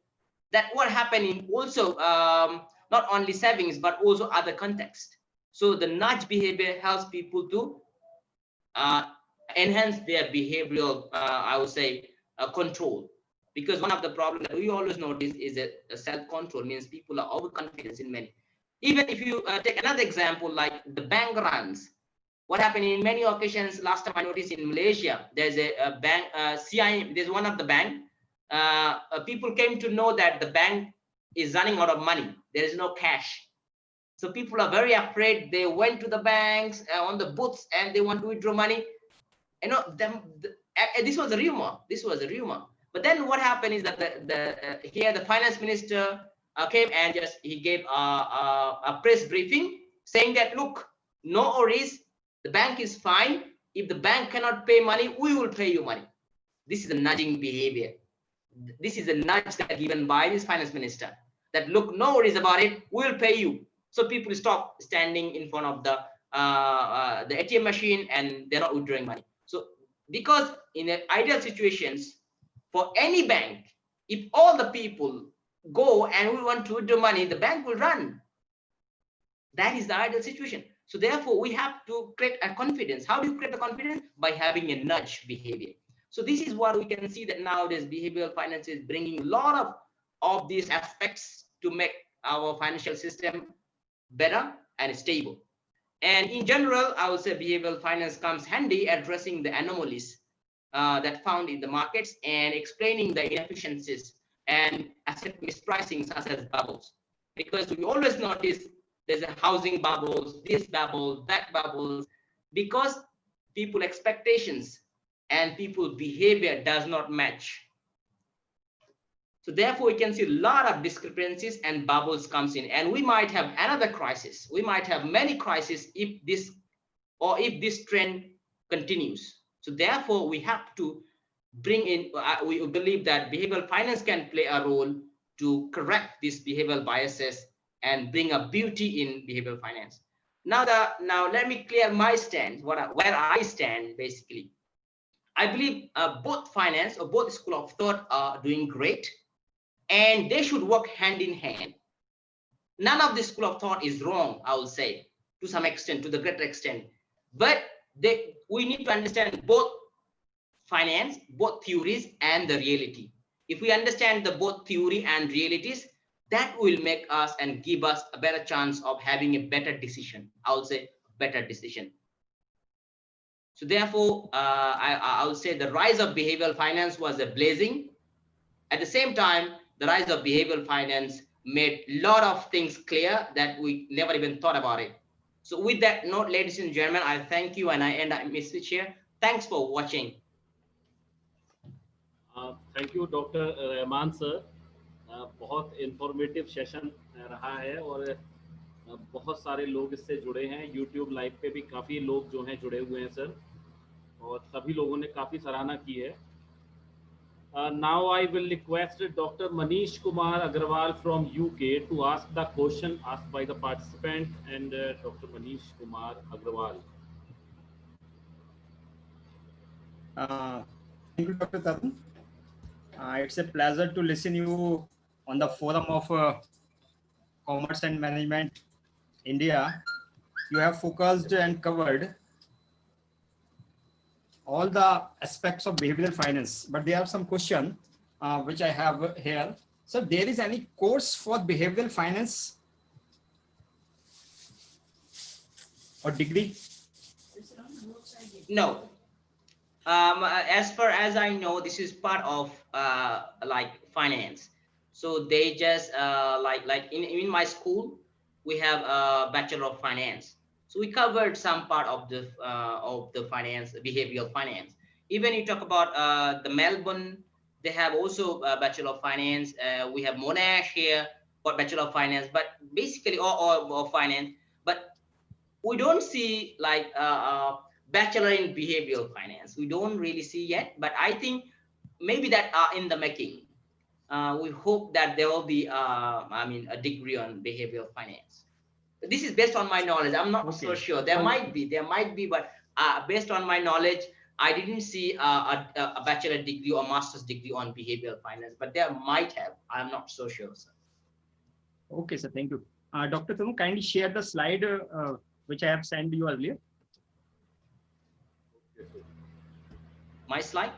That what happening also not only savings but also other contexts. So the nudge behavior helps people to enhance their behavioral, I would say, control. Because one of the problems that we always notice is that self-control means people are overconfident in many. Even if you take another example like the bank runs, what happened in many occasions, last time I noticed in Malaysia, there's a bank, CIM, there's one of the bank, people came to know that the bank is running out of money. There is no cash. So people are very afraid. They went to the banks on the booths and they want to withdraw money. This was a rumor. This was a rumor. But then what happened is that the finance minister came and he gave a press briefing saying that, look, no worries, the bank is fine. If the bank cannot pay money, we will pay you money. This is a nudging behavior. This is a nudge that given by this finance minister that, look, no worries about it, we will pay you. So people stop standing in front of the ATM machine and they're not withdrawing money. So because in ideal situations for any bank, if all the people go and we want to withdraw money, the bank will run. That is the ideal situation. So therefore, we have to create a confidence. How do you create a confidence? By having a nudge behavior. So this is what we can see that nowadays behavioral finance is bringing a lot of these aspects to make our financial system better and stable. And in general, I would say behavioral finance comes handy addressing the anomalies that found in the markets and explaining the inefficiencies and asset mispricing such as bubbles. Because we always notice there's a housing bubbles, this bubble, that bubbles, because people expectations and people behavior does not match. So therefore, we can see a lot of discrepancies and bubbles comes in, and we might have another crisis. We might have many crises if this trend continues. So therefore, we have to bring in, we believe that behavioral finance can play a role to correct these behavioral biases and bring a beauty in behavioral finance. Now let me clear my stand, where I stand basically. I believe both finance or both school of thought are doing great, and they should work hand in hand. None of this school of thought is wrong, I will say, to some extent, to the greater extent. But we need to understand both finance, both theories and the reality. If we understand the both theory and realities, that will make us and give us a better chance of having a better decision. I would say better decision. So therefore, I would say the rise of behavioral finance was a blazing. At the same time, the rise of behavioral finance made a lot of things clear that we never even thought about it. So with that note, ladies and gentlemen, I thank you and I end my speech here. Thanks for watching. Thank you doctor Rahman sir. बहुत informative session रहा है और बहुत सारे लोग इससे जुड़े हैं। यूट्यूब लाइव पे भी काफ़ी लोग जो हैं जुड़े हुए हैं सर, और सभी लोगों ने काफ़ी सराहना की है। Now I will request Dr. Manish Kumar Agarwal from UK to ask the question asked by the participant, and Dr. Manish Kumar Agarwal. Thank you, Dr. Tarun. It's a pleasure to listen you on the forum of Commerce and Management India. You have focused and covered all the aspects of behavioral finance, but there are some questions which I have here. So there is any course for behavioral finance or degree? No. As far as I know, this is part of like finance. So they just like in my school, we have a Bachelor of Finance. So we covered some part of the finance, behavioral finance. Even you talk about the Melbourne, they have also a Bachelor of Finance. We have Monash here for Bachelor of Finance, but basically or finance. But we don't see like Bachelor in Behavioral Finance. We don't really see yet, but I think maybe that are in the making. We hope that there will be, a degree on behavioral finance. This is based on my knowledge. I'm not so sure. There might be, but based on my knowledge, I didn't see a bachelor degree or master's degree on behavioral finance, but there might have. I'm not so sure, sir. Okay, sir. Thank you. Dr. Tarun, kindly share the slide which I have sent you earlier. My slide?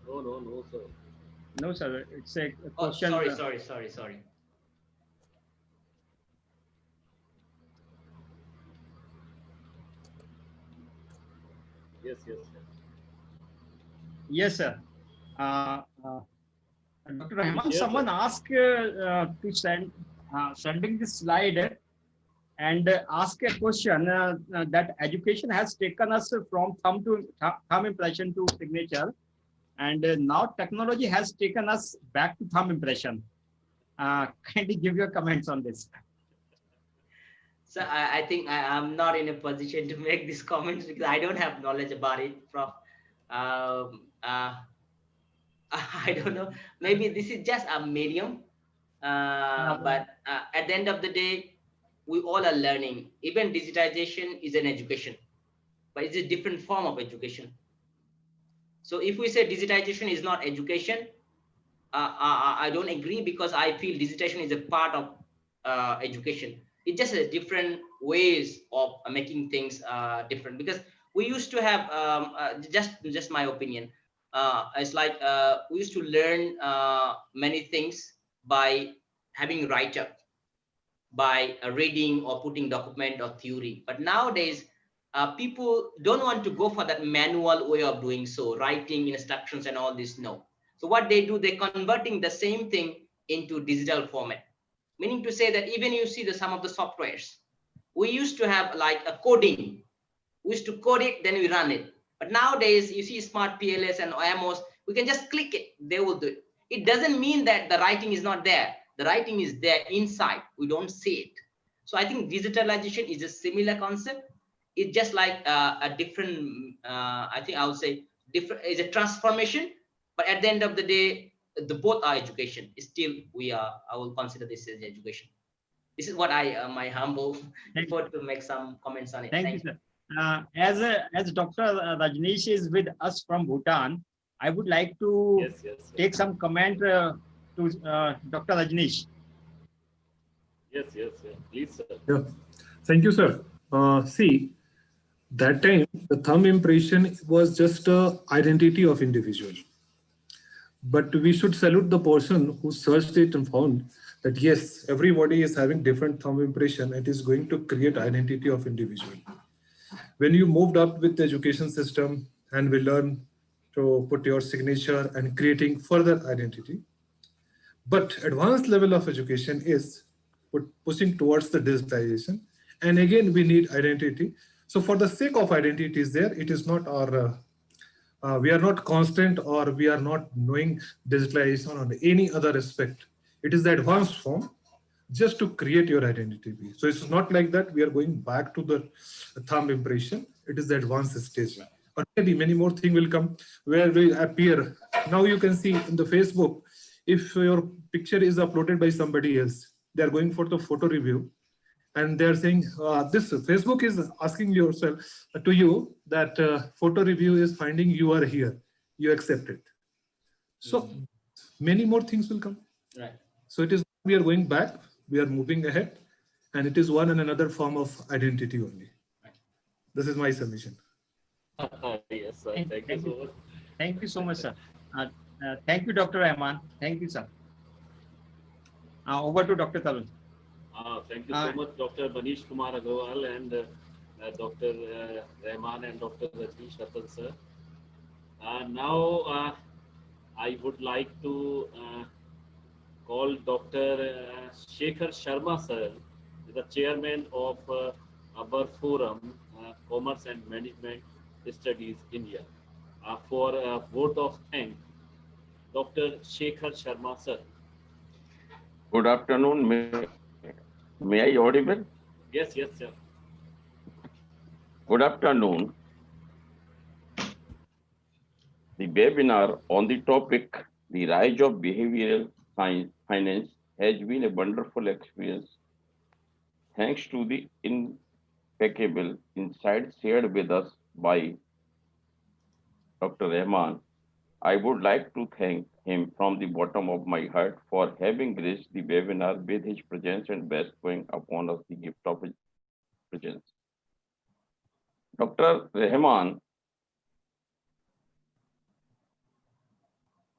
No, sir. No, sir. It's a Oh, question. sorry. Yes, sir. Dr. Rahman, someone asked to sending this slide and ask a question that education has taken us from thumb impression to signature, and now technology has taken us back to thumb impression. Kindly give your comments on this. So I think I'm not in a position to make these comments because I don't have knowledge about it, Prof. I don't know. Maybe this is just a medium, but at the end of the day, we all are learning. Even digitization is an education, but it's a different form of education. So if we say digitization is not education, I don't agree, because I feel digitization is a part of education. It's just a different ways of making things different, because we used to have just my opinion. It's like we used to learn many things by having write-up, by reading or putting document or theory. But nowadays, people don't want to go for that manual way of doing so, writing instructions and all this. No. So what they do, they're converting the same thing into digital format. Meaning to say that even you see some of the softwares, we used to have like a coding. We used to code it, then we run it. But nowadays, you see smart PLS and OMOs, we can just click it, they will do it. It doesn't mean that the writing is not there. The writing is there inside, we don't see it. So I think digitalization is a similar concept. It's just like a different, I think I would say different, is a transformation. But at the end of the day, both are education. Still, I will consider this as education. This is what my humble effort to make some comments on it. Thank you, sir. As Dr. Rajneesh is with us from Bhutan, I would like to take some comment to Dr. Rajneesh. Yes, please, sir. Yeah, thank you, sir. See, that time the thumb impression was just an identity of individual. But we should salute the person who searched it and found that yes, everybody is having different thumb impression. It is going to create identity of individual. When you moved up with the education system and we learn to put your signature and creating further identity. But advanced level of education is pushing towards the digitalization. And again, we need identity. So for the sake of identity is there, it is not our We are not constant, or we are not knowing digitalization or any other aspect. It is the advanced form just to create your identity. So it's not like that we are going back to the thumb impression. It is the advanced stage. Or maybe many more things will come where will appear. Now you can see in the Facebook, if your picture is uploaded by somebody else, they are going for the photo review, and they are saying this Facebook is asking yourself to you that photo review is finding you are here, you accept it. So many more things will come. Right. So it is, we are going back, we are moving ahead, and it is one and another form of identity only. This is my submission. Yes, sir. Thank you so much. Thank you so much, sir. Thank you, Dr. Rahman. Thank you, sir. Over to Dr. Tarun. Thank you so much, Dr. Manish Kumar Agarwal and Dr. Rahman and Dr. Rajnish Ratal, sir. Now, I would like to call Dr. Shekhar Sharma, sir, the chairman of our forum, Commerce and Management Studies, India, for a vote of thanks. Dr. Shekhar Sharma, sir. Good afternoon. May I audible? Yes, yes, sir. Good afternoon. The webinar on the topic, the rise of behavioral finance, has been a wonderful experience. Thanks to the impeccable insights shared with us by Dr. Rahman, I would like to thank him from the bottom of my heart for having graced the webinar with his presence and bestowing upon us the gift of his presence. Dr. Rahman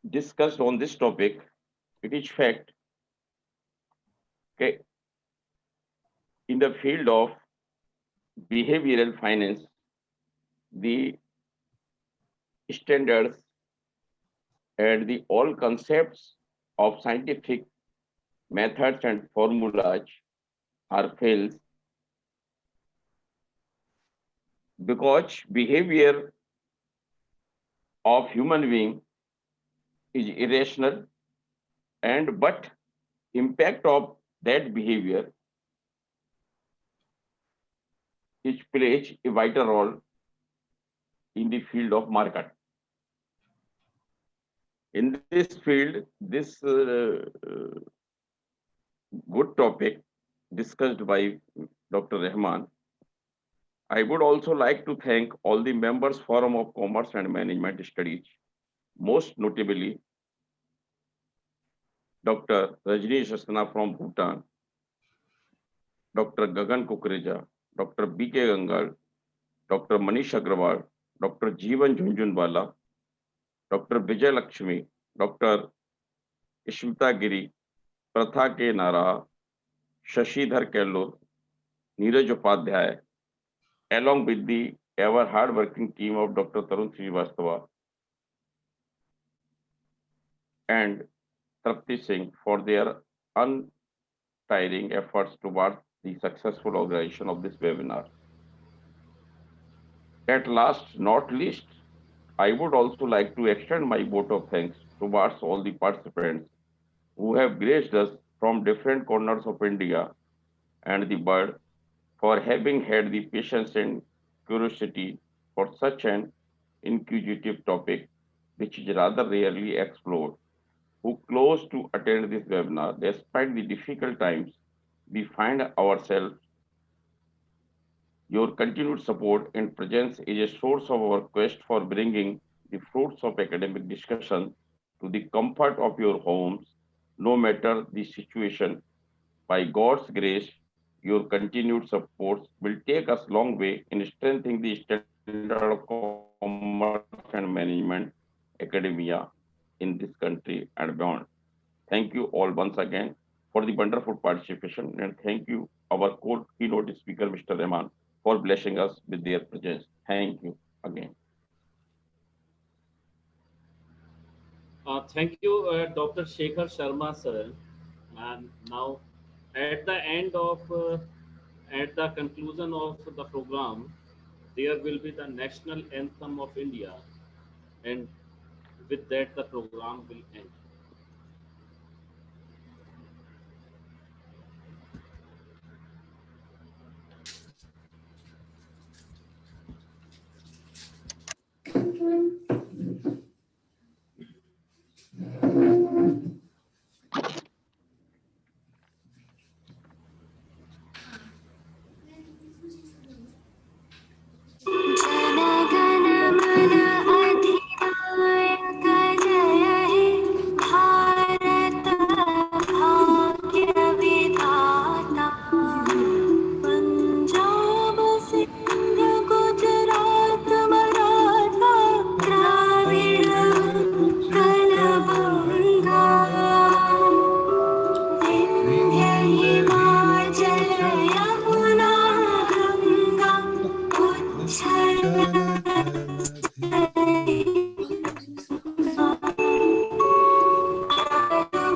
discussed on this topic. It is fact, okay, in the field of behavioral finance, the standards and the all concepts of scientific methods and formulas are failed because behavior of human being is irrational, and but impact of that behavior is plays a vital role in the field of market. In this field, this good topic discussed by Dr. Rahman, I would also like to thank all the members Forum of Commerce and Management Studies, most notably Dr. Rajnish Asana from Bhutan, Dr. Gagan Kukreja, Dr. B.K. Gangal, Dr. Manish Agrawal, Dr. Jeevan Jhunjhunwala, Dr. Vijay Lakshmi, Dr. Ishmita Giri, Pratha K. Nara, Shashidhar Kellur, Neeraj Upadhyay, along with the ever hard-working team of Dr. Tarun Srivastava and Trapti Singh for their untiring efforts towards the successful organization of this webinar. At last, not least, I would also like to extend my vote of thanks towards all the participants who have graced us from different corners of India and the world for having had the patience and curiosity for such an inquisitive topic, which is rather rarely explored, who close to attend this webinar despite the difficult times we find ourselves. Your continued support and presence is a source of our quest for bringing the fruits of academic discussion to the comfort of your homes, no matter the situation. By God's grace, your continued support will take us a long way in strengthening the standard of commerce and management academia in this country and beyond. Thank you all once again for the wonderful participation, and thank you our keynote speaker, Mr. Rahman, for blessing us with their presence. Thank you again. Thank you, Dr. Shekhar Sharma, sir. And now, at the end of, at the conclusion of the program, there will be the national anthem of India, and with that the program will end. Jana Gana मन अधिनायक जय हे भारत भाग्य विधाता पंजाब सिंध गुजरात मराठा द्राविड़ उत्कल बंगा विंध्य हिमाचल यमुना गंगा उच्छल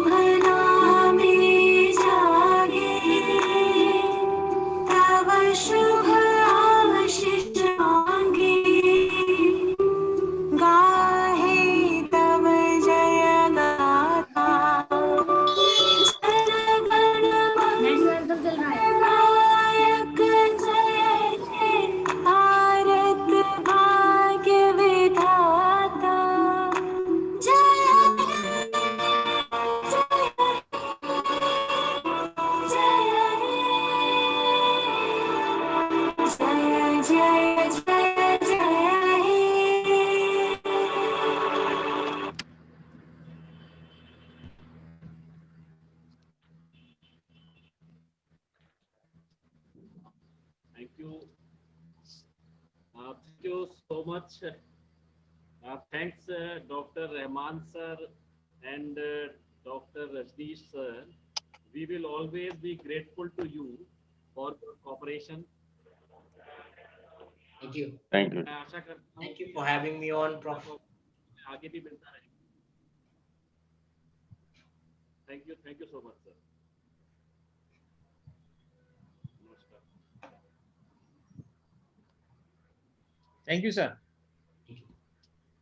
भला में जागे तव शुभ आशीष मांगे गाहे तव जय गाथा जन गण मन नायक जय जय भारत भाग्य विधाता जय जय जय जय जय हे Thank you so much. Thanks, Dr. Rahman sir and Dr. Rajneesh sir. We will always be grateful to you for your cooperation. Thank you. Thank you. मैं आशा करता हूँ Thank you for having me on, Prof. आगे भी मिलता रहेगा. Thank you so much, sir. नमस्कार. Thank you, sir.